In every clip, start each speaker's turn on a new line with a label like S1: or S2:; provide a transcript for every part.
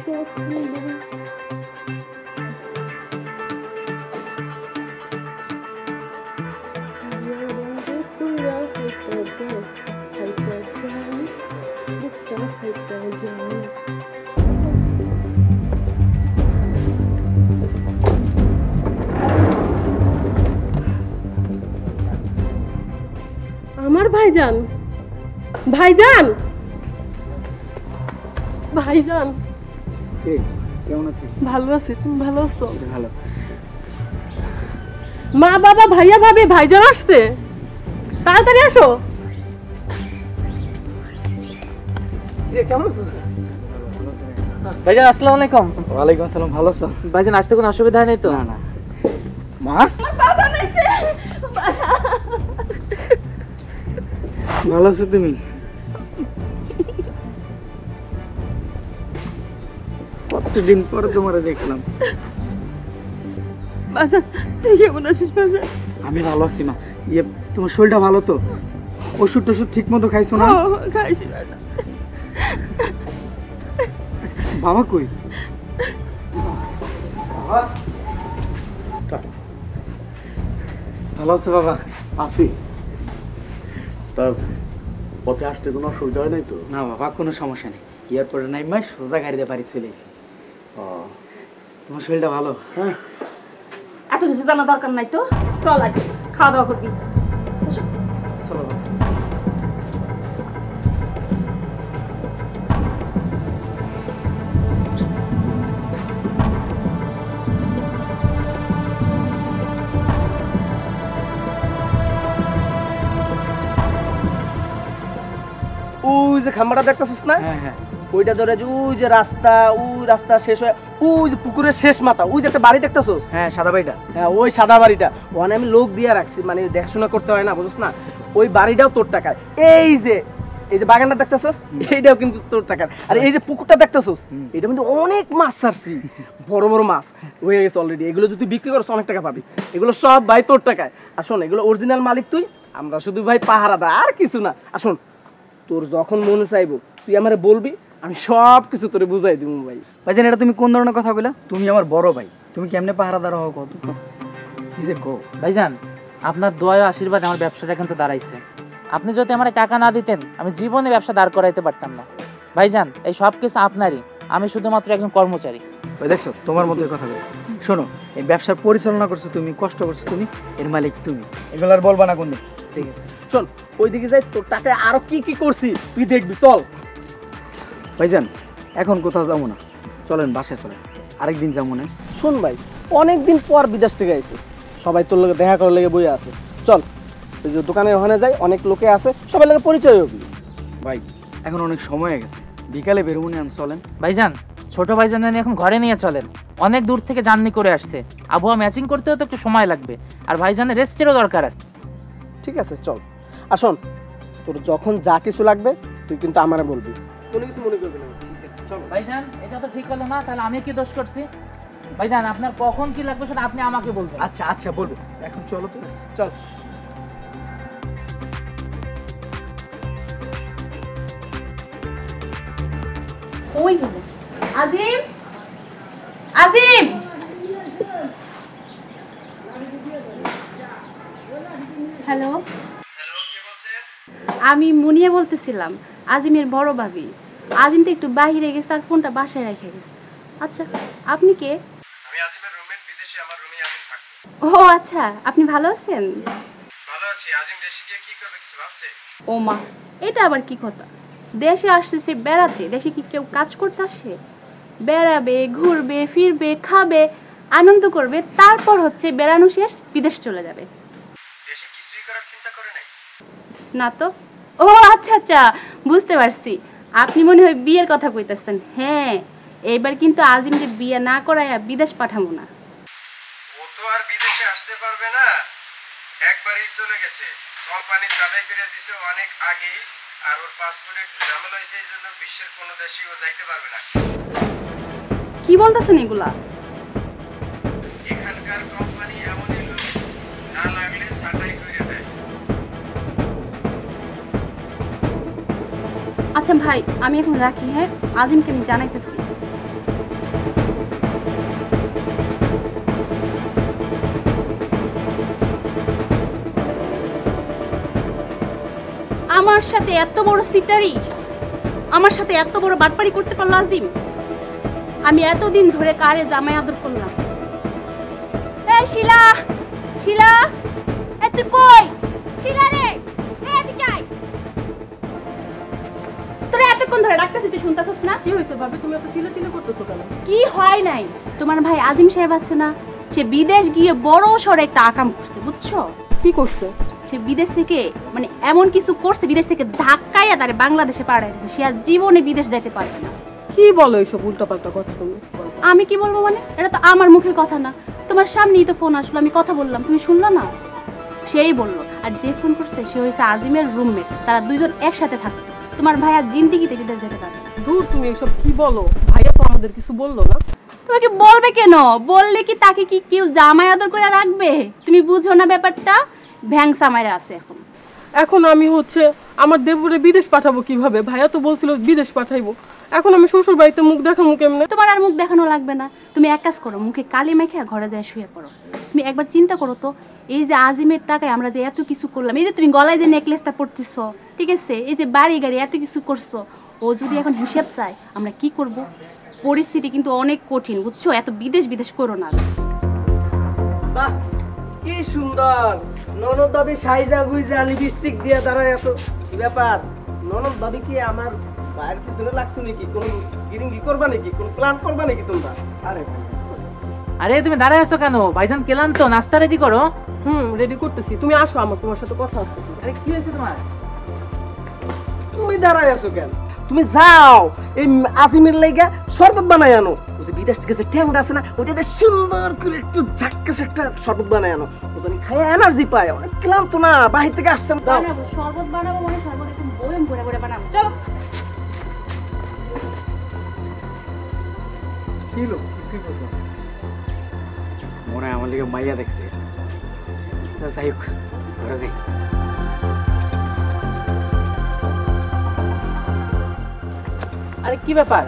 S1: আমার ভাইজান, ভাইজান, ভাইজান,
S2: কেমন আছিস?
S1: ভালো আছি, তুমি ভালো আছো?
S2: ভালো।
S1: মা বাবা ভাইয়া ভাবি ভাইজান আসছে, তাড়াতাড়ি আসো। কেমন আছিস
S3: ভাইজান? আসসালামু আলাইকুম।
S2: ওয়ালাইকুম আসসালাম। ভালো আছো
S3: ভাইজান? আসতে কোনো অসুবিধা নেই তো?
S2: না না। মা ভালো আছো তুমি? কতদিন পরে তোমারে দেখলাম।
S1: বাজান তুই কেমন আছিস? বাজান
S2: আমি ভালো আছি মা। ইয়ে তোমার শরীরটা ভালো তো? ওষুধ টষুধ ঠিক মতো খাইছো না?
S1: খাইছি বাজান।
S2: বাবা কই? ভালো আছো বাবা?
S4: আছি। তা পথে আসতে কোনো অসুবিধা হয় নাই তো?
S2: না বাবা, কোনো সমস্যা নেই। এয়ারপোর্টে নাই মাস সোজা গাড়িতে বাড়ি চলে এসেছি। তোমার শরীরটা ভালো?
S4: হ্যাঁ।
S1: এত কিছু জানা দরকার নাই তো, চল আজ খাওয়া দাওয়া করবি।
S2: চলো বাবা।
S3: ওই যে খাম্বাটা দেখতেছিস না?
S2: হ্যাঁ হ্যাঁ।
S3: ওইটা ধরে যে ওই যে রাস্তা, ওই রাস্তা শেষ হয়, ওই যে পুকুরের শেষ মাথা, ওই যে একটা বাড়ি দেখতেছিস?
S2: হ্যাঁ সাদা বাড়িটা।
S3: হ্যাঁ ওই সাদা বাড়িটা, ওখানে আমি লোক দিয়ে রাখছি, মানে দেখাশোনা করতে হয় না, বুঝছ না? ওই বাড়িটাও তোর টাকার। এই যে বাগানটা দেখতেছিস, এইটাও কিন্তু তোর টাকার। আর এই যে পুকুরটা দেখতেছিস, এটা কিন্তু অনেক মাছ ছাড়ছি, বড় বড় মাছ হয়ে গেছে অলরেডি। এগুলো যদি বিক্রি করছ অনেক টাকা পাবি। এগুলো সব ভাই তোর টাকায়। আর শোন, এগুলো অরিজিনাল মালিক তুই, আমরা শুধু ভাই পাহারাদার, আর কিছু না। আর শোন, তোর যখন মনে চাইবো তুই আমারে বলবি, আমি সব কিছু তোরে বুঝাই দিব ভাই।
S2: ভাইজান এটা তুমি কোন ধরনের কথা বলে? তুমি আমার বড় ভাই, তুমি কেমনে পাহারাদার হও কত? কি যে কো
S5: ভাইজান, আপনার দোয়া ও আশীর্বাদ আমার ব্যবসাটা কিন্তু দাঁড়াইছে। আপনি যদি আমার টাকা না দিতেন, আমি জীবনে ব্যবসা দাঁড় করাইতে পারতাম না। ভাইজান এই সব কিছু আপনারই, আমি শুধুমাত্র একজন কর্মচারী।
S2: ভাই দেখছো, তোমার মধ্যে কথা বলছো। শোনো, এই ব্যবসার পরিচালনা করছো তুমি, কষ্ট করছো তুমি, এর মালিক তুমি। এগুলো আর বলবা না কোনদিন, ঠিক আছে?
S3: শোন, ওইদিকে যাই, তোর টাকায় আরো কি কি করছি তুই দেখবি, চল।
S2: ভাইজান এখন কোথাও যাবো না, চলেন বাসায় চলেন, আরেকদিন যাবো না।
S3: শোন ভাই, অনেকদিন পর বিদেশ থেকে আইছিস, সবাই তোর লোকে দেখা করার লেগে বই আছে, চল ওই যে দোকানের ওখানে যাই, অনেক লোকে আছে, সবার লোকে পরিচয় হবি।
S2: ভাই এখন অনেক সময় হয়ে গেছে, বিকালে বেরোবো না, চলেন।
S5: ভাইজান ছোট ভাইজান এখন ঘরে নিয়ে চলেন, অনেক দূর থেকে জার্নি করে আসছে, আবহাওয়া ম্যাচিং করতেও তো একটু সময় লাগবে, আর ভাইজানের রেস্টেরও দরকার আছে।
S3: ঠিক আছে চল। আর শোন, তোর যখন যা কিছু লাগবে তুই কিন্তু আমারে বলবি, কোনো কিছু মনে করবি না। ঠিক আছে চল।
S5: ভাইজান এটা তো ঠিক হলো না, তাহলে আমি কি দোষ করছি? ভাইজান আপনার কখন কি লাগবে সেটা আপনি আমাকে বলবেন।
S2: আচ্ছা আচ্ছা বলবো, এখন চলো তো,
S3: চল।
S6: ওই গেল আজিম, আজিম, হ্যালো, আমি মুনিয়া বলতেছিলাম, আজিমের বড় ভাবি। আজিম তো একটু বাইরে গেছে আর ফোনটা বাসায় রেখে গেছে। আচ্ছা আপনি কে?
S7: আমি আজিমের রুমমেট, বিদেশে আমার রুমে আজিম থাকে।
S6: ও আচ্ছা, আপনি ভালো আছেন?
S7: ভালো আছি। আজিম দেশে গিয়ে কি করবে কিছু ভাবছে?
S6: ও মা, এটা আবার কি কথা? দেশে আসছে সে বেড়াতে, দেশে কি কেউ কাজ করতে আসে? বেড়াবে, ঘুরবে, ফিরবে, খাবে, আনন্দ করবে, তারপর হচ্ছে বেড়ানো শেষ বিদেশ চলে যাবে।
S7: দেশে কিছুই করার চিন্তা করে নাই?
S6: না তো। ও আচ্ছা আচ্ছা, বুঝতে পারছি, আপনি মনে হয় বিয়ের কথা কইতেছেন। হ্যাঁ, এইবার কিন্তু আজিমকে বিয়ে না করাইয়া বিদেশ পাঠাবো না।
S7: ও তো আর বিদেশে আসতে পারবে না, একবারই চলে গেছে। কোম্পানি ছাঁটাই করে দিছে অনেক আগেই, আর ওর পাসপোর্টে একটু ঝামেলা হয়েছে, এই জন্য বিশ্বের কোনো দেশেই ও যাইতে পারবে না।
S6: কি বলতেছেন এগুলা?
S7: এখানকার কোম্পানি এমনই লোক, না লাগলে ছাঁটাই করে দেয়।
S6: আচ্ছা ভাই, আমি এখন রাখি। হ্যাঁ, আজিমকে আমি জানাইতেছি। আমার সাথে এত বড় সিটারি, আমার সাথে এত বড় বাটপারি করতে পারলো আজিম। আমি এতদিন ধরে কারে জামাই আদর করলাম। এই শিলা, শিলা, এ তুই কই? শিলা রে, এদিকে আয়। তোরা এতক্ষণ ধরে ডাকতেছিস, তুই শুনতেছিস না?
S1: কি হয়েছে ভাবি, তুমি এত চিল্লাচিল্লি করতেছো কেন?
S6: কি হয় নাই, তোমার ভাই আজিম সাহেব আছে না, সে বিদেশ গিয়ে বড় সড় একটা আকাম করছে, বুঝছো?
S1: কি করছে?
S6: সে বিদেশ থেকে মানে এমন কিছু করছে, বিদেশ থেকে ধাক্কাইয়া তারে বাংলাদেশে পাঠাই দিয়েছে। সে আর জীবনে বিদেশ যাইতে পারবে না।
S1: কি বলো এইসব উল্টাপাল্টা কথা তুমি?
S6: আমি কি বলবো মানে? এটা তো আমার মুখের কথা না, তোমার সামনেই তো ফোন আসলো, আমি কথা বললাম, তুমি শুনলা না? সেই বললো। আর যে ফোন করছে সে হয়েছে আজিমের রুমমেট, তারা দুইজন একসাথে থাকতো। তোমার ভাই আর জিন্দিগিতে বিদেশ যেতে পারবে না।
S1: দূর, তুমি এইসব কি বলো? ভাইয়া তো আমাদের কিছু বললো না।
S6: তোমাকে বলবে কেন? বললে কি তাকে কি কেউ জামাই আদর করে রাখবে? তুমি বুঝো না ব্যাপারটা? ভ্যাংসা মাইরা আছে এখন।
S1: এখন আমি আমার দেবরে বিদেশ পাঠাবো কিভাবে? ভাইয়া তো বলছিল বিদেশ পাঠাইবো। এখন আমি শ্বশুর বাড়িতে মুখ দেখাবো কেমনে?
S6: তোমার আর মুখ দেখানো লাগবে না। তুমি এক কাজ করো, মুখে কালি মেখে ঘরে যায় শুয়ে পড়ো। তুমি একবার চিন্তা করো তো, এই যে আজিমের টাকায় আমরা যে এত কিছু করলাম, এই যে তুমি গলায় যে নেকলেসটা পরতেছো, ঠিক আছে, এই যে বাড়ি গাড়ি এত কিছু করছো, ও যদি এখন হিসাব চায় আমরা কি করব? পরিস্থিতি কিন্তু অনেক কঠিন, বুঝছো? এত বিদেশ বিদেশ করো না।
S3: বাহ, কি সুন্দর ননদ দাবি সাইজা গুইজা লিপস্টিক দিয়ে দাঁড়ায় আছো। কি ব্যাপার? ননদ দাবি কি আমার বাইরের পিছনে লাগছো নাকি? কোন গিরিঙ্গি করবা নাকি? কোন প্ল্যান করবা নাকি তোমরা? আরে ভাই,
S5: আরে তুমি দাঁড়ায় আছো কেন? ভাইজান কেলান তো, নাস্তা রেডি করো।
S1: রেডি করতেছি, তুমি আসো, তোমার সাথে কথা আছে।
S5: আরে কি হয়েছে তোমার?
S3: তুমি দাঁড়ায় আছো কেন? তুমি যাও এই আজিমের লাইগা শরবত বানাই আনো। ওই যে বিদেশ থেকে যে ট্যাংরা আছে না, ওইটাতে সুন্দর করে একটু ঝাক্কাস একটা শরবত বানাই আনো। ওখানে খায় এনার্জি পায়। অনেক ক্লান্ত না, বাহির থেকে আসছে। যাও।
S6: বানাবো শরবত, বানাবো মানে শরবত একদম বয়ম ভরে ভরে বানাবো। চলো।
S2: কি হলো? কিছুই বুঝলাম না। মনে হয় আমার লিগে মাইয়া দেখছে। যাই হোক, ঘরে যাই।
S5: আরে কি ব্যাপার,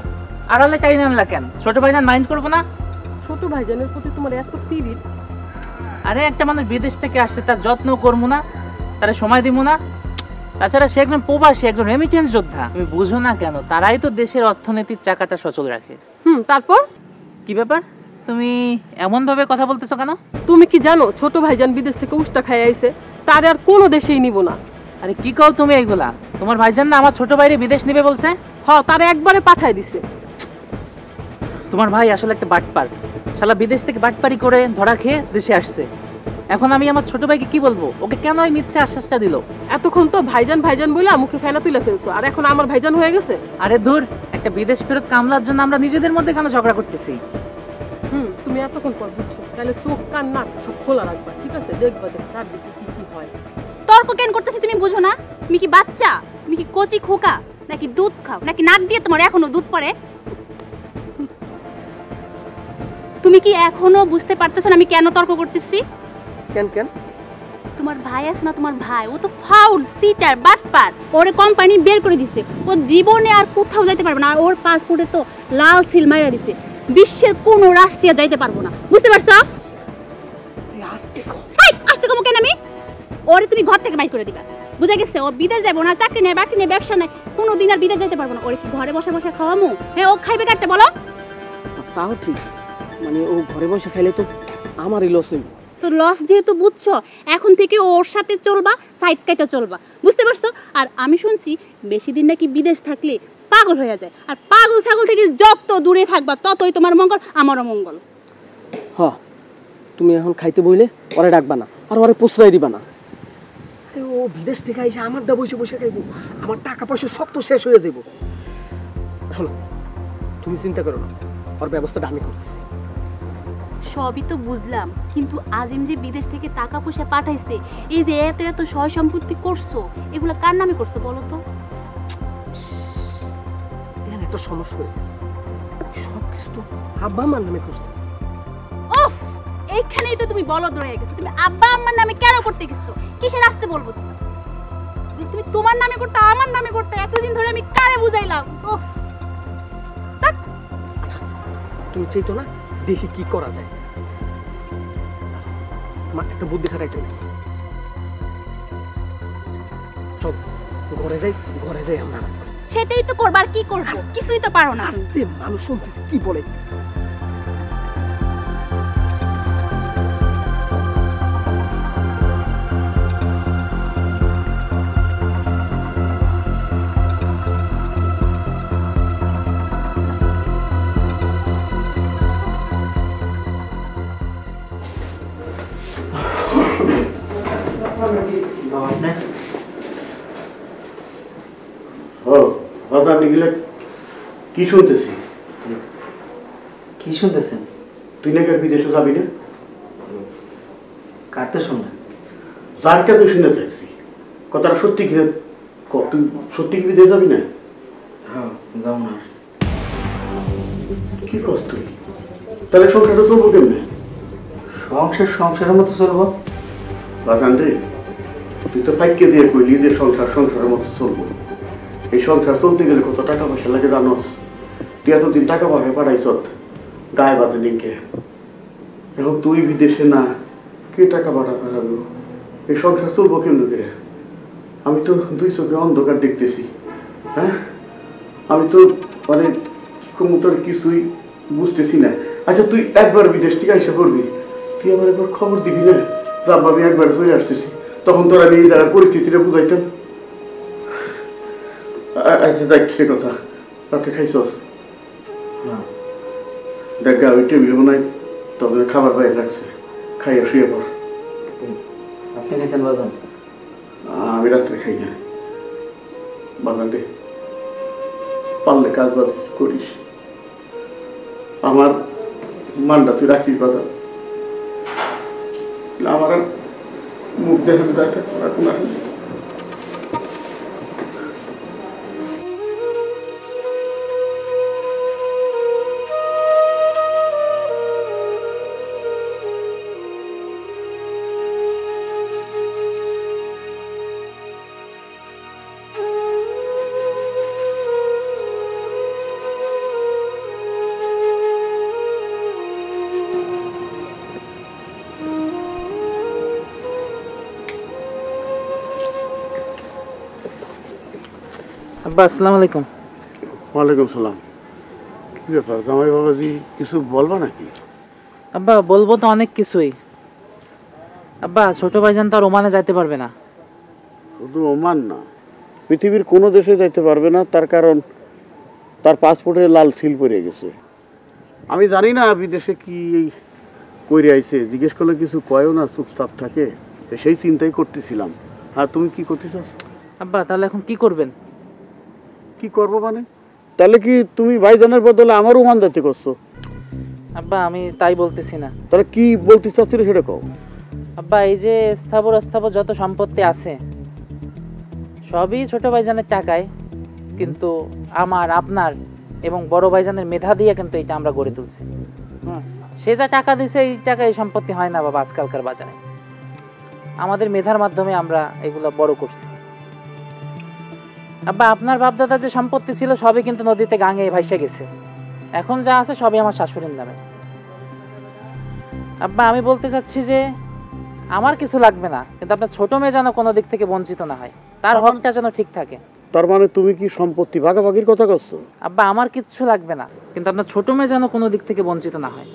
S5: আড়ালে টাইম আনলা কেন? ছোট ভাইজান মাইন্ড করবো না?
S1: ছোট ভাইজানের প্রতি তোমার এত পিরিত?
S5: আরে একটা মানুষ বিদেশ থেকে আসছে, তার যত্ন করবো না? তারা সময় দিব না? তাছাড়া সে একজন প্রবাসী, একজন রেমিটেন্স যোদ্ধা। তুমি বুঝো না কেন? তারাই তো দেশের অর্থনীতির চাকাটা সচল রাখে।
S1: তারপর
S5: কি ব্যাপার, তুমি এমন ভাবে কথা বলতেছো কেন?
S1: তুমি কি জানো ছোট ভাইজান বিদেশ থেকে উষ্টা খাই আইছে? তার আর কোনো দেশেই নিব না।
S5: আরে কি কও তুমি এইগুলা? তোমার ভাইজান না আমার ছোট ভাইরে বিদেশ নিবে বলছে?
S1: তারা একবারে পাঠায় দিছে।
S5: তোমার ভাই আসলে একটা বাটপার, শালা বিদেশ থেকে বাটপারি করে ধরা খেয়ে দেশে আসছে। এখন আমি আমার ছোট ভাইকে কি বলবো? ওকে কেন ওই মিথ্যে আশ্বাসটা দিল?
S1: এতক্ষণ তো ভাইজান ভাইজান বলে মুখে ফেনা তুলে ফেলছো, আর এখন আমার ভাইজান হয়ে গেছে।
S5: আরে ধুর, একটা বিদেশ ফেরত কামলার জন্য আমরা নিজেদের মধ্যে কেন ঝগড়া করতেছি?
S1: তুমি এতক্ষণ পর বুঝছো, তাহলে চোখ কান নাক সব খোলা রাখবা, ঠিক আছে? দেখবা যে তার দিকে কি কি হয়।
S6: তর্ক কেন করতেছি তুমি বুঝো না? তুমি কি বাচ্চা? তুমি কি কচি খোকা? নাকি দুধ খাও? নাকি নাক দিয়ে তোমার এখনো দুধ পড়ে? তুমি কি এখনো বুঝতে পারতেছো না আমি কেন তর্ক করতেছি?
S3: কেন কেন?
S6: তোমার ভাই আছে না, তোমার ভাই ও তো ফাউল, সিটার, বাটপার। ওরে কোম্পানি বের করে দিছে, ও জীবনে আর কোথাও যাইতে পারবে না। আর ওর পাসপোর্টে তো লাল সিল মাইরা দিছে, বিশ্বের কোনো রাষ্ট্রে যাইতে পারবো না, বুঝতে পারছো? আস্তে কম কেন? আমি ওরে তুমি ঘর থেকে বাইর করে দিবা, বুঝা গেছে? ও বিদেশ যাবো না, চাকরি নেই, বাকরি নেই, ব্যবসা নেই, কোনোদিন আর বিদেশ যাইতে পারবো না। ওরে কি ঘরে বসে বসে খাওয়ামু? হ্যাঁ, ও খাইবে কাটতে বলো?
S3: তাও ঠিক, মানে ও ঘরে বসে খাইলে তো আমারই লস হইব।
S6: তো লস যেহেতু বুঝছো, এখন থেকে ওর সাথে চলবা, সাইড কাইটা চলবা, বুঝতে পারছো? আর আমি শুনছি বেশি দিন নাকি বিদেশ থাকলে পাগল হয়ে যায়, আর পাগল ছাগল থেকে যত দূরে থাকবা ততই তোমার মঙ্গল, আমারও মঙ্গল।
S3: তুমি এখন খাইতে বইলে ওরে ডাকবা না, আর ওরে প্রশ্রয় দিবা না। ও বিদেশ থেকে এসে আমার দা বসে বসে খাইবো, আমার টাকা পয়সা সব তো শেষ হয়ে যাবো। শোনো, তুমি চিন্তা করো না, ওর ব্যবস্থাটা আমি করতেছি।
S6: সবই তো বুঝলাম, কিন্তু আজিম যে বিদেশ থেকে টাকা পয়সা পাঠাইছে, এই যে এত এত সয় সম্পত্তি করছো, এগুলো কার নামে করছো বলো তো?
S3: এখানে একটা সমস্যা হয়ে গেছে, সব কিছু তো আব্বা আমার নামে করছে।
S6: উফ, এইখানেই তো তুমি বলদ রয়ে গেছো। তুমি আব্বা আম্মার নামে কেন করতে গেছো? কিসের আসতে বলবো তোমার? তুমি তোমার নামে করতে, আমার নামে করতে, এতদিন ধরে আমি কারে বুঝাইলাম? উফ,
S3: আচ্ছা, তুমি চাইতো না, দেখি কি করা যায়। আমার একটা বুদ্ধি খাটাইতে হবে। চল ঘরে যাই, ঘরে যাই আমরা আরাম করি।
S6: সেটাই তো করবার, কি করবো? কিছুই তো পারো না।
S3: আস্তে, মানুষ শুনতেছে কি বলে।
S4: ও বাজার নিগিলে কি শুনতেছি?
S2: কি শুনতেছেন?
S4: তুই নাকি আর বিদেশে যাবি না?
S2: কাটতে শুনলেন?
S4: যার কাছে শুনে থাকছি কথাটা সত্যি কিনা, তুই সত্যি কি বিদেশে যাবি না?
S2: হ্যাঁ, যাও না।
S4: কি কস তুই? তাহলে সংসারটা চলবো কেমনে?
S2: সংসারের মতো চলবো।
S4: বাজান রে, তুই তো পাইকে দিয়ে কইলি যে সংসারের মতো চলবো। এই সংসার চলতে গেলে কত টাকা পয়সা লাগে জানোস? তুই এতদিন টাকা পয়সা পাঠাইছ গায়ে বাদে নিকে, এখন তুই বিদেশে না, কে টাকা পাঠাবো? এই সংসার চলবো কেমন করে? আমি তো দুই চোখে অন্ধকার দেখতেছি। হ্যাঁ, আমি তো মানে তোর কিছুই বুঝতেছি না। আচ্ছা তুই একবার বিদেশ থেকে এসে করবি, তুই আমার একবার খবর দিবি না? যাবো আমি একবার চলে আসতেছি, তখন তোর আমি এই জায়গার পরিস্থিতিটা বুঝাইতাম। আচ্ছা দেখ সে কথা, রাতে খাইছ? দেখ গা ওই টেবিল মনে হয় তবে খাবার বাইরে রাখছে, খাইয়া শুয়ে পড়।
S2: আপনি খেয়েছেন বাজান?
S4: আমি রাত্রে খাই না বাজান রে, পারলে কাজ বাজ করিস, আমার মানটা তুই রাখিস বাজান। আমার আর মুখ দেখে দেখা না।
S5: আব্বা আসসালামু আলাইকুম।
S4: ওয়ালাইকুম সালাম। কি ব্যাপার জামাই বাবাজি, কিছু বলবা নাকি?
S5: আব্বা বলবো তো অনেক কিছুই। আব্বা ছোট ভাইজান তো আর ওমানে যাইতে পারবে না।
S4: শুধু ওমান না, পৃথিবীর কোনো দেশে যাইতে পারবে না, তার কারণ তার পাসপোর্টে লাল সিল পড়ে গেছে। আমি জানি না বিদেশে কি করে আইছে, জিজ্ঞেস করলে কিছু কয়ও না, চুপচাপ থাকে, সেই চিন্তাই করতেছিলাম। আর তুমি কি করতে চাস?
S5: আব্বা তাহলে এখন কি করবেন?
S4: কি করবো মানে? তাহলে কি তুমি ভাইজানের বদলে আমার ওমান যাইতে করছো?
S5: আব্বা আমি তাই বলতেছি না।
S4: তাহলে কি বলতে চাচ্ছিল সেটা কও।
S5: আব্বা এই যে স্থাবর যত সম্পত্তি আছে সবই ছোট ভাইজানের টাকায়, কিন্তু আমার, আপনার এবং বড় ভাইজানের মেধা দিয়ে কিন্তু এটা আমরা গড়ে তুলছি। সে যা টাকা দিছে এই টাকা এই সম্পত্তি হয় না বাবা আজকালকার বাজারে। আমাদের মেধার মাধ্যমে আমরা এগুলো বড় করছি। আব্বা আপনার বাপদাদার যে সম্পত্তি ছিল সবই কিন্তু নদীতে গাঙে ভাইসে গেছে, এখন যা আছে সবই আমার শাশুড়ির নামে। আব্বা আমি বলতে চাচ্ছি যে আমার কিছু লাগবে না, কিন্তু আপনার ছোট মেয়ে যেন কোনো দিক থেকে বঞ্চিত না হয়, তার হকটা যেন ঠিক থাকে।
S4: তার মানে তুমি কি সম্পত্তি ভাগাভাগির কথা করছো?
S5: আব্বা আমার কিচ্ছু লাগবে না, কিন্তু আপনার ছোট মেয়ে যেন কোনো দিক থেকে বঞ্চিত না হয়।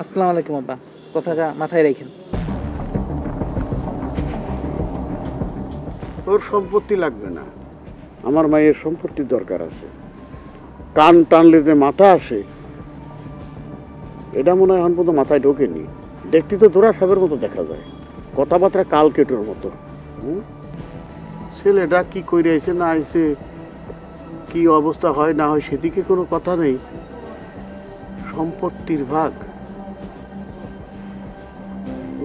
S5: আসসালামু আলাইকুম আব্বা, কথাটা মাথায় রেখেন।
S4: তোর সম্পত্তি লাগবে না, আমার মায়ের সম্পত্তির দরকার আছে। কান টানলে যে মাথা আসে এটা মনে হয় এখন পর্যন্ত মাথায় ঢোকেনি। দেখতে তো তোরা সবের মতো দেখা যায়, কথাবার্তা কাল কেটোর মতো। ছেলেটা কি করে আইছে না আইছে, কি অবস্থা হয় না হয় সেদিকে কোনো কথা নেই। সম্পত্তির ভাগ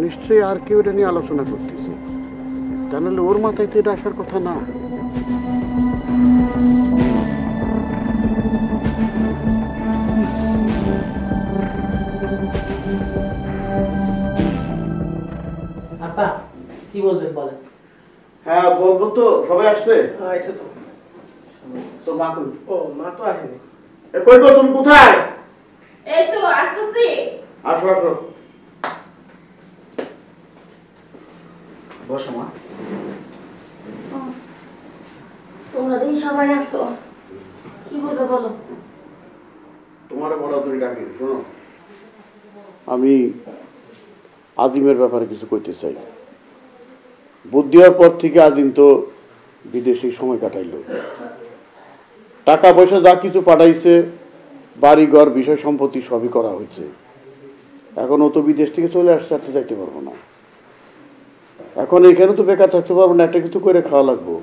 S4: নিশ্চয়ই আর কেউ এটা নিয়ে আলোচনা করতেছে, তাহলে ওর মাথায় তো এটা আসার কথা না।
S5: আব্বা কি বলবেন বলেন।
S4: হ্যাঁ বলবো তো, সবাই আসছে?
S3: আইছে তো।
S4: তো মা কই?
S3: ও মা তো আসেনি।
S4: কই গো, তুমি কোথায়?
S8: এই তো আসতেছি।
S4: আসো আসো।
S2: বসো মা।
S8: তোমরা দেখি সবাই আসছো, কি বলবে বলো?
S4: তোমার বরাবরই ডাকি, শোনো, আমি আজিমের ব্যাপারে কিছু কইতে চাই। বুদ্ধি হওয়ার পর থেকে আজিম তো বিদেশে সময় কাটাইল, টাকা পয়সা যা কিছু পাঠাইছে, বাড়ি ঘর বিষয় সম্পত্তি সবই করা হয়েছে। এখন ও তো বিদেশ থেকে চলে আসতে আসতে যাইতে পারবো না, এখন এখানে তো বেকার থাকতে পারবো না, একটা কিছু করে খাওয়া লাগবো।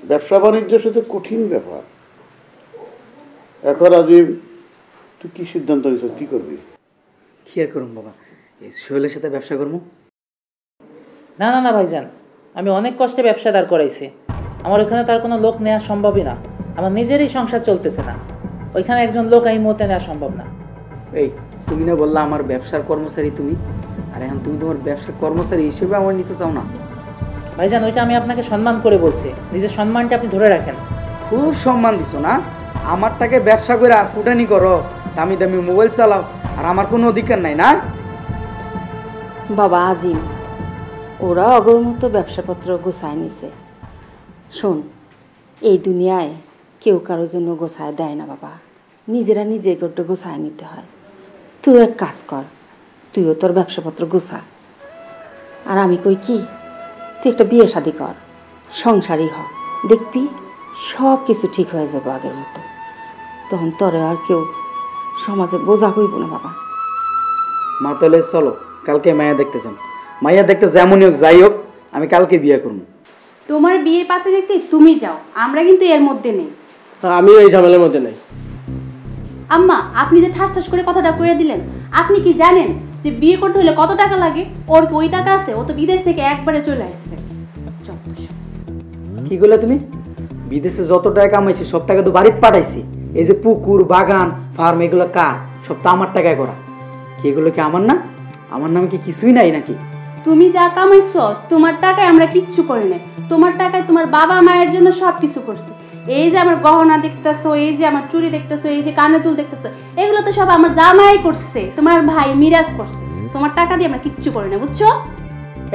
S4: ব্যবসা বাণিজ্যের সাথে কঠিন ব্যাপার। এখন আজিম তুই কি সিদ্ধান্ত নিস, কি করবি?
S2: কি আর করুন বাবা, এই সোহেলের সাথে ব্যবসা করবো।
S5: না না না ভাইজান, আমি অনেক কষ্টে ব্যবসা দাঁড় করাইছি। আমার ওখানে তার কোনো লোক নেওয়া সম্ভবই না, আমার নিজেরই সংসার চলতেছে না, ওইখানে একজন লোক এই মুহূর্তে নেওয়া সম্ভব না।
S2: এই তুমি না বললা আমার ব্যবসার কর্মচারী তুমি, আর এখন তুমি তোমার ব্যবসার কর্মচারী হিসেবে আমার নিতে চাও না?
S5: ভাইজান ওইটা আমি আপনাকে সম্মান করে বলছি, নিজের সম্মানটা আপনি ধরে রাখেন।
S2: খুব সম্মান দিছো না, আমারটাকে ব্যবসা করে ফুটানি করো, দামি দামি মোবাইল চালাও, আর আমার কোনো অধিকার নাই না?
S8: বাবা আজিম, ওরা অগর মতো ব্যবসাপত্র গোছায় নিছে। শোন, এই দুনিয়ায় কেউ কারোর জন্য গোছায় দেয় না বাবা, নিজেরা নিজে একটু গোছায় নিতে হয়। তুই এক কাজ কর, তুইও তোর ব্যবসাপত্র গোছা, আর আমি কই কি, তুই একটা বিয়ে শাদি কর, সংসারই হ, দেখবি সব কিছু ঠিক হয়ে যাবে আগের মতো। তখন তোরে আর কেউ সমাজে বোঝা হইব না বাবা।
S2: মা তাহলে চলো কালকে মায়া দেখতে যান। মাইয়া দেখতে যেমনই হোক যাই হোক, আমি কালকে বিয়ে করবো।
S6: তোমার বিয়ে পাতে দেখতে তুমি যাও, আমরা কিন্তু এর মধ্যে নেই।
S3: আমি এই ঝামেলার মধ্যে নাই।
S6: আম্মা, আপনি যে ঠাস ঠাস করে কথাটা কয়ে দিলেন, আপনি কি জানেন যে বিয়ে করতে হলে কত টাকা লাগে? ওর কি ওই টাকা আছে? ও তো বিদেশ থেকে একবারে চলে আসছে।
S2: কি করলে তুমি? বিদেশে যত টাকা কামাইছি সব টাকা তো বাড়িতে পাঠাইছি। এই যে পুকুর বাগান ফার্ম এগুলো কার? সব তো আমার টাকায় করা। কি এগুলো কি আমার না? আমার নামে কি কিছুই নাই নাকি?
S6: তুমি যা কামাইছো তোমার টাকায় আমরা কিচ্ছু করি নাই। তোমার টাকায় তোমার বাবা মায়ের জন্য সব কিছু করছি। এই যে আমার গহনা দেখতেছো, এই যে আমার চুড়ি দেখতেছো, এই যে কানের দুল দেখতেছো, এগুলো তো সব আমার জামাই করছে, তোমার ভাই মিরাজ করছে। তোমার টাকা দিয়ে আমরা কিচ্ছু করি না, বুঝছো?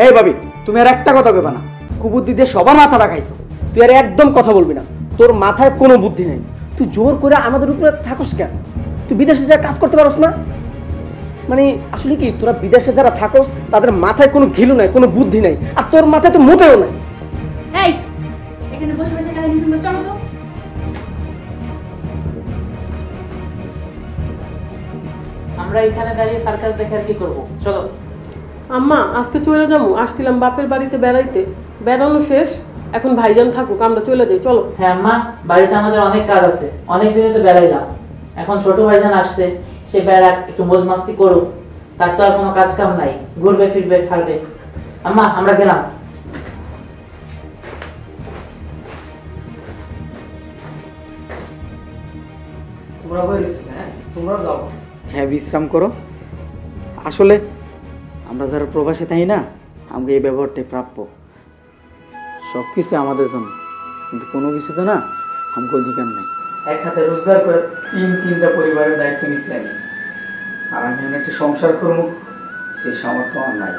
S2: এই ভাবি, তুমি আর একটা কথা কইবা না, কুবুদ্ধি দিয়ে সবার মাথা রাখাইছো।
S3: তুই আর একদম কথা বলবি না, তোর মাথায় কোনো বুদ্ধি নেই। তুই জোর করে আমাদের উপরে থাকস কেন? তুই বিদেশে যা কাজ করতে পারস না? মানে আসলে কি, তোরা বিদেশে যারা থাকস তাদের মাথায় কোনো ঘিলু নাই, কোনো বুদ্ধি নাই, আর তোর মাথায় তো মোটেও নাই।
S6: এই এখানে বসে বসে কাহিনী শুনবো, চলো তো।
S5: আমরা এখানে দাঁড়িয়ে সার্কাস দেখে আর কি করবো, চলো।
S1: আম্মা আজকে চলে যাবো, আসছিলাম বাপের বাড়িতে বেড়াইতে, বেড়ানো শেষ, এখন ভাইজান থাকুক, আমরা চলে যাই, চলো।
S5: হ্যাঁ আম্মা, বাড়িতে আমাদের অনেক কাজ আছে, অনেক দিনে তো বেড়াইলাম, এখন ছোট ভাইজান আসছে, সে বেড়াক, একটু মজ মাস্তি করুক, তার তো আর কোনো কাজ কাম নাই, ঘুরবে ফিরবে খাবে। আম্মা আমরা গেলাম।
S2: তোমরা বইরেছো, হ্যাঁ তোমরাও যাও, হ্যাঁ বিশ্রাম করো। আসলে আমরা যারা প্রবাসে তাই না, আমাকে এই ব্যবহারটাই প্রাপ্য। সব কিছু আমাদের জন্য, কিন্তু কোনো কিছু তো না আমাকে অধিকার নেই। এক হাতে রোজগার করে তিনটা পরিবারের দায়িত্ব নিচ্ছি আমি, আর আমি একটা সংসার করবো সেই সামর্থ্য আমার নাই।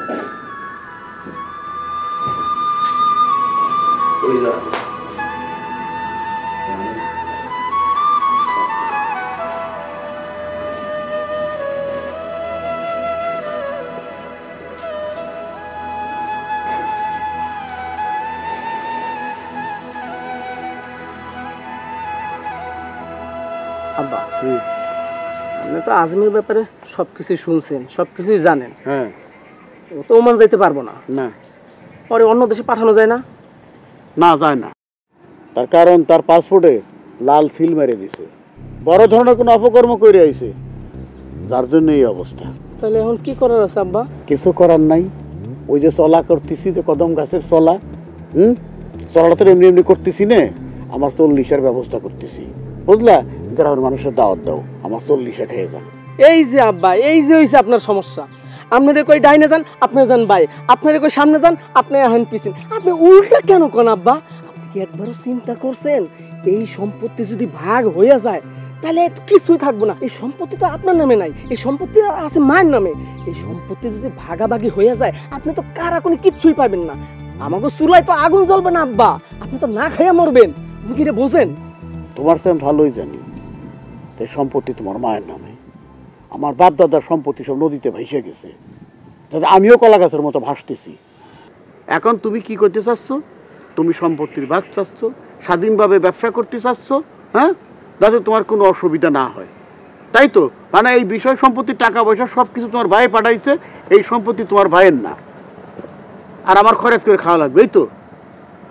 S3: আব্বা, আপনি তো আজমের ব্যাপারে সবকিছুই শুনছেন, সবকিছুই জানেন।
S4: হ্যাঁ,
S3: ও তো ওমান যাইতে পারবো না,
S4: না
S3: পরে অন্য দেশে পাঠানো যায় না?
S4: না যায় না, তার কারণ তার পাসপোর্টে লাল ফিল মেরে দিছে, বড় ধরনের কোনো অপকর্ম করে আইছে, যার জন্য এই অবস্থা।
S3: তাহলে এখন কি করার আছে আব্বা?
S4: কিছু করার নাই, ওই যে চলা করতেছি, যে কদম গাছের চলা, চলাটা তো এমনি এমনি করতেছি না, আমার 40-এর ব্যবস্থা করতেছি, বুঝলা? গ্রামের মানুষের দাওয়াত দাও, আমার 40-এ খেয়ে যান।
S3: এই যে আব্বা, এই যে হইছে আপনার সমস্যা। আপনারে কই ডাইনে যান, আপনি যান বাই, আপনারে কই সামনে যান, আপনি এখন পিছিন। আপনি উল্টা কেন কোন আব্বা? আপনি কি একবারও চিন্তা করছেন এই সম্পত্তি যদি ভাগ হয়ে যায় তাহলে কিছুই থাকবো না? এই সম্পত্তি তো আপনার নামে নাই, এই সম্পত্তি আছে মায়ের নামে। এই সম্পত্তি যদি ভাগাভাগি হয়ে যায় আপনি তো কারা কোনো কিচ্ছুই পাবেন না। আমাকে চুলায় তো আগুন জ্বলবে না আব্বা, আপনি তো না খাইয়া মরবেন, আপনি কি এটা বোঝেন?
S4: তোমার তো আমি ভালোই জানি এই সম্পত্তি তোমার মায়ের নামে। আমার বাপ দাদার সম্পত্তি সব নদীতে ভাইসে গেছে, যাতে আমিও কলা গাছের মতো ভাসতেছি। এখন তুমি কি করতে চাচ্ছ? তুমি সম্পত্তির ভাগ চাচ্ছ, স্বাধীনভাবে ব্যবসা করতে চাচ্ছ, হ্যাঁ, যাতে তোমার কোনো অসুবিধা না হয়, তাই তো? মানে এই বিষয় সম্পত্তির টাকা পয়সা সব কিছু তোমার ভাই পাঠাইছে, এই সম্পত্তি তোমার ভাইয়ের না, আর আমার খরচ করে খাওয়া লাগবে, এই তো?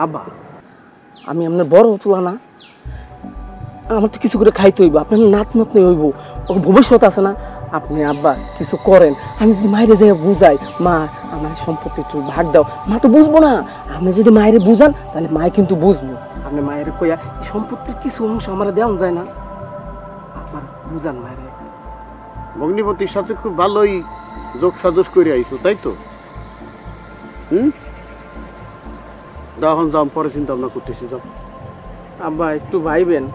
S3: আব্বা আমি আপনার বড় তুলা না, আমার তো কিছু করে খাইতে হইব, আপনার নাত নাতনি হইব, ওর ভবিষ্যৎ আছে না। আপনি আব্বা কিছু করেন, আমি যদি মায়ের যাই বুঝাই, মা আমার সম্পত্তি একটু ভাগ দাও, মা তো বুঝবো না। আপনি যদি মায়ের বুঝান তাহলে মায়ে কিন্তু বুঝবো। আপনি মায়ের কইয়া এই সম্পত্তির কিছু অংশ আমার দেওয়া যায় না, আপনার বুঝান মায়ের।
S4: ভগ্নিপতির সাথে খুব ভালোই যোগ সাজস করে আইছো, তাই তো? এখন যাও, পরে চিন্তা ভাবনা করতেছি, যাও।
S3: আব্বা একটু ভাইবেন।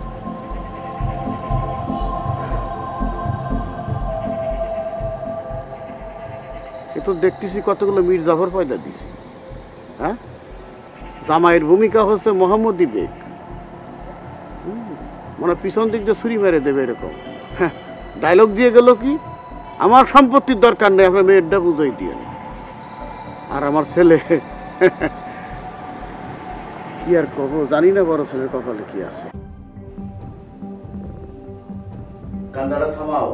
S4: এ তো দেখতেছি কতগুলো মীর জাফর পয়দা দিছি, হ্যাঁ? জামাইয়ের ভূমিকা হচ্ছে মোহাম্মদী বেগ, মানে পিছন দিক দিয়ে ছুরি মেরে দেবে এরকম। হ্যাঁ, ডায়লগ দিয়ে গেল কি, আমার সম্পত্তির দরকার নেই, আপনার মেয়েরটা বুঝাই দিয়ে। আর আমার ছেলে কি আর কব, জানি না বড় ছেলের কপালে কি আছে। কান্দাটা থামাও।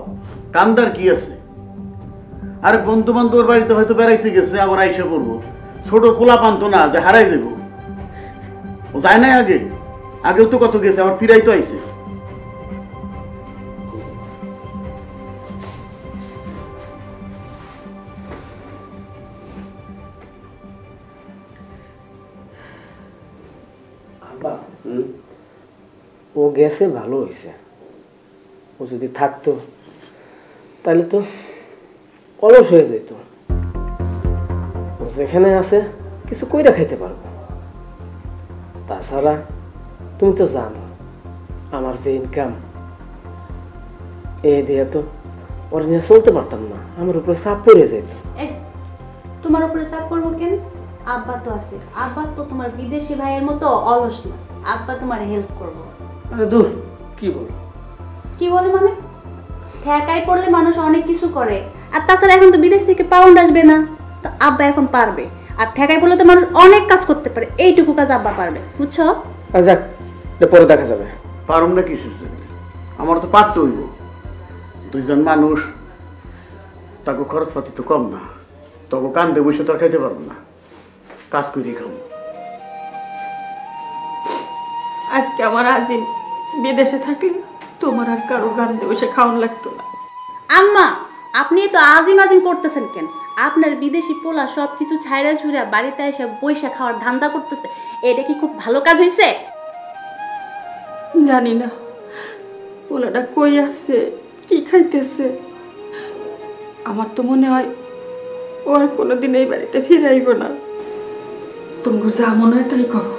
S4: কান্দার কি আছে? আরে বন্ধু বান্ধবের বাড়িতে হয়তো বেড়াইতে গেছে, আবার আইসা পড়বো। ছোট পোলা পান্ত না যে হারাই যাবো, ও যায় নাই আগে, আগেও তো কত গেছে, আবার ফিরাই তো আইছে।
S3: আব্বা ও গেছে ভালো হয়েছে, ও যদি থাকতো তাহলে তো অলস হয়ে যেত। ও যেখানে আছে কিছু কইরা খাইতে পারবো। তাছাড়া তুমি তো জানো আমার যে ইনকাম, এ দিয়ে তো ওর নিয়ে চলতে পারতাম না, আমার উপরে চাপ পড়ে যেত।
S6: তোমার উপরে চাপ করবো কেন? আব্বা তো আছে, আব্বা তো তোমার বিদেশি ভাইয়ের মতো অলস না, আব্বা তোমার হেল্প করবো।
S3: আরে দূর, কি বল?
S6: কি বলে মানে? ঠেকাই পড়লে মানুষ অনেক কিছু করে, আর তাছাড়া এখন তো বিদেশ থেকে পাউন্ড আসবে না, তো আব্বা এখন পারবে। আর ঠেকাই পড়লে তো মানুষ অনেক কাজ করতে পারে, এইটুকু কাজ আব্বা পারবে, বুঝছো?
S3: যাক, পরে দেখা যাবে।
S4: পারুম না কিছু, আমার তো পারতে হইব। দুইজন মানুষ, তাকে খরচপাতি তো কম না, তবে কান্দে বসে তো আর খাইতে পারবো না, কাজ করে খাবো।
S8: আজকে আমার আজিম বিদেশে থাকলে তোমার আর কারো গান বসে খাওয়ান লাগতো না।
S6: আম্মা আপনি তো আজিম আজিম করতেছেন কেন? আপনার বিদেশি পোলা সব কিছু ছাইড়া ছুড়া বাড়িতে এসে বৈশা খাওয়ার ধান্দা করতেছে, এটা কি খুব ভালো কাজ হয়েছে?
S8: জানি না পোলাটা কই আছে, কি খাইতেছে। আমার তো মনে হয় ও আর কোনোদিন এই বাড়িতে ফিরে আইব না। তোমার যা মনে হয় তাই করো।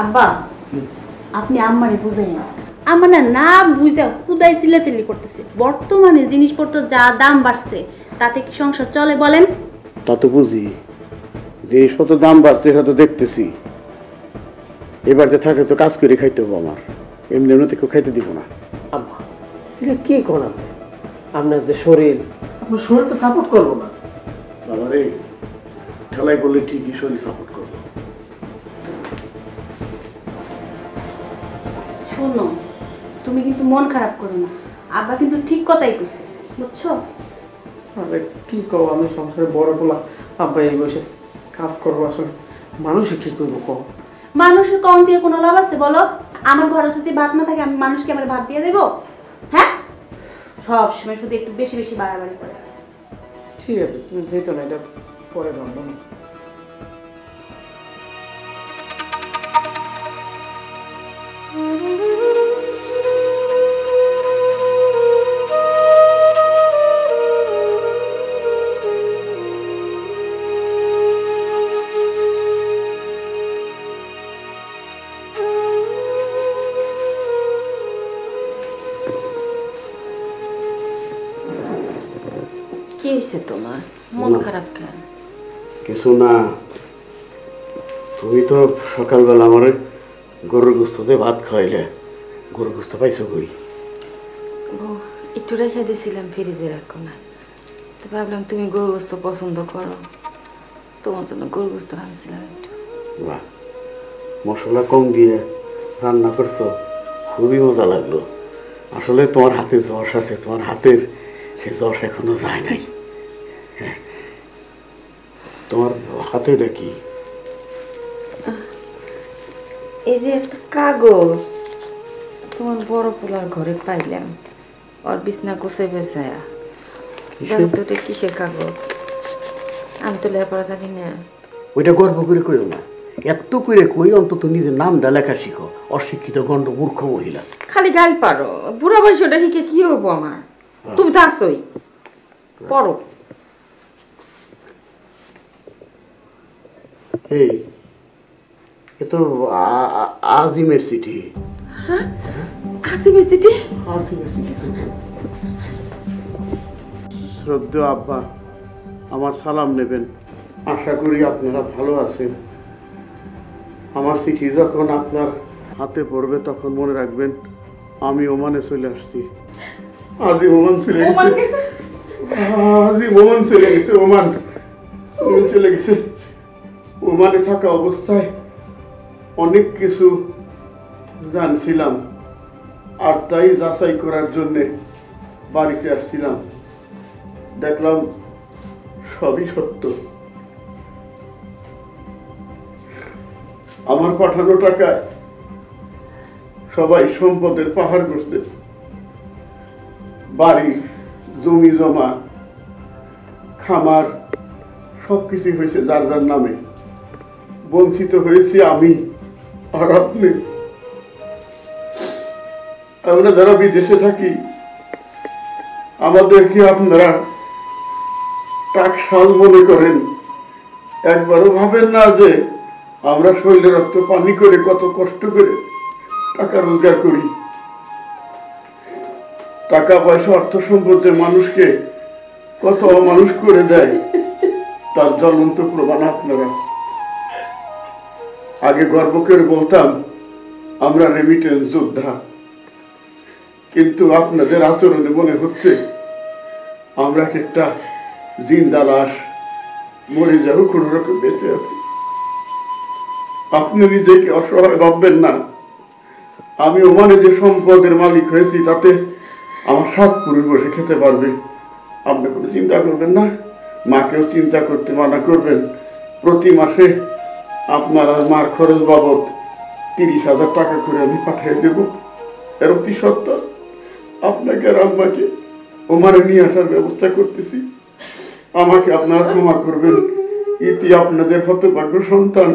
S6: আব্বা আপনি আম্মারে বুঝাই না, আমার না না বুঝা খুদাই চিল্লাচিল্লি করতেছে। বর্তমানে জিনিসপত্র যা দাম বাড়ছে, তাতে কি সংসার চলে বলেন?
S4: তা তো বুঝি, জিনিসপত্র দাম বাড়ছে সেটা তো দেখতেছি। এবারে থাকে তো কাজ করে খাইতে হবে আমার, এমনি এমনি কেউ খাইতে দিব না।
S3: আম্মা এটা কি করেন? আপনার যে শরীর, আপনার শরীর তো সাপোর্ট করবো না।
S4: বাবা রে, ঠেলাই বললে ঠিকই শরীর সাপোর্ট করবো।
S6: শোনো, তুমি কিন্তু মন খারাপ করো না, আব্বা কিন্তু ঠিক কথাই কইছে, বুঝছো?
S3: আরে কি কও, আমি সংসারে বড় বলা, আব্বা এই বসে কাজ করবো, আসলে মানুষে কি করবো কও?
S6: মানুষের কম দিয়ে কোনো লাভ আছে বলো? আমার ঘরে যদি ভাত না থাকে আমি মানুষকে আমার ভাত দিয়ে দেবো? হ্যাঁ, সব সময় শুধু একটু বেশি বেশি বাড়াবাড়ি করে।
S3: ঠিক আছে, তুমি যেত না, এটা পরে ভাববো না।
S8: কি হয়েছে তোমার? মন খারাপ কেন?
S4: কিছু না, তুমি তো সকালবেলা আমার গরুর গোস্ত দিয়ে ভাত খাওয়াইলে, গরুর গোস্ত পাইছো কই?
S8: একটু রেখে দিয়েছিলাম, ফ্রিজে রাখো না, তো ভাবলাম তুমি গরু গোস্ত পছন্দ করো, তোমার জন্য গরু গোস্ত রাঁধছিলাম একটু।
S4: বাহ, মশলা কম দিয়ে রান্না করছো, খুবই মজা লাগলো। আসলে তোমার হাতে যশ আছে, তোমার হাতের সে যশ এখনো যায় নাই। হ্যাঁ, তোমার হাতে এটা কি?
S8: এই যে একটা কাগজ তোমার বড় পোলার ঘরে পাইলাম, ওর বিছনা গোছাই বেরছায়া। দেখো তো এটা কিসের কাগজ? আমি তো লেখাপড়া জানি না।
S4: ওইটা গর্ব করে কইও না, এত করে কই অন্তত নিজের নামটা লেখা শিখো। অশিক্ষিত গণ্ড মূর্খ মহিলা।
S8: খালি গাল পারো, বুড়া বয়স ওটা শিখে কি হবো আমার? তুমি তো আসোই, পড়ো।
S4: এই এ তো আজিমের চিঠি।
S8: আসিমের চিঠি?
S4: শ্রদ্ধেয় আব্বা, আমার সালাম নেবেন। আশা করি আপনারা ভালো আছেন। আমার চিঠি যখন আপনার হাতে পড়বে তখন মনে রাখবেন আমি ওমানে চলে আসছি। আজই ওমান চলে গেছে, আজই ওমান চলে গেছে, ওমান চলে গেছে। ওমানে থাকা অবস্থায় অনেক কিছু জানছিলাম, আর তাই যাচাই করার জন্যে বাড়িতে আসছিলাম। দেখলাম সবই সত্য। আমার পাঠানো টাকায় সবাই সম্পদের পাহাড় করছে। বাড়ি, জমি জমা, খামার সবকিছু হয়েছে যার যার নামে। বঞ্চিত হয়েছি আমি আর আপনি। আমরা যারা বিদেশে থাকি, আমাদেরকে আপনারা টাকশাল মনে করেন। একবারও ভাবেন না যে আমরা শরীরে রক্ত পানি করে কত কষ্ট করে টাকা রোজগার করি। টাকা পয়সা অর্থ সম্পদ যে মানুষকে কত অমানুষ করে দেয় তার জ্বলন্ত প্রমাণ আপনারা। আগে গর্ব করে বলতাম আমরা রেমিটেন্স যোদ্ধা, কিন্তু আপনাদের আচরণে মনে হচ্ছে আমরা একটা জিন্দা লাশ, মরে যাও কোনো রকম বেঁচে আছি। আপনি নিজেকে অসহায় ভাববেন না। আমি ওমানে যে সম্পদের মালিক হয়েছি তাতে আমার 7 পুরুষ বসে খেতে পারবে। আপনি কোনো চিন্তা করবেন না। মাকেও চিন্তা করতে মানা করবেন। প্রতি মাসে আপনার আর মার খরচ বাবদ 30,000 টাকা করে আমি পাঠিয়ে দেব। এর অতি সত্ত্বর আপনাকে আর আম্মাকে ওমানে নিয়ে আসার ব্যবস্থা করতেছি। আমাকে আপনারা ক্ষমা করবেন। ইতি আপনাদের হতভাগ্য সন্তান।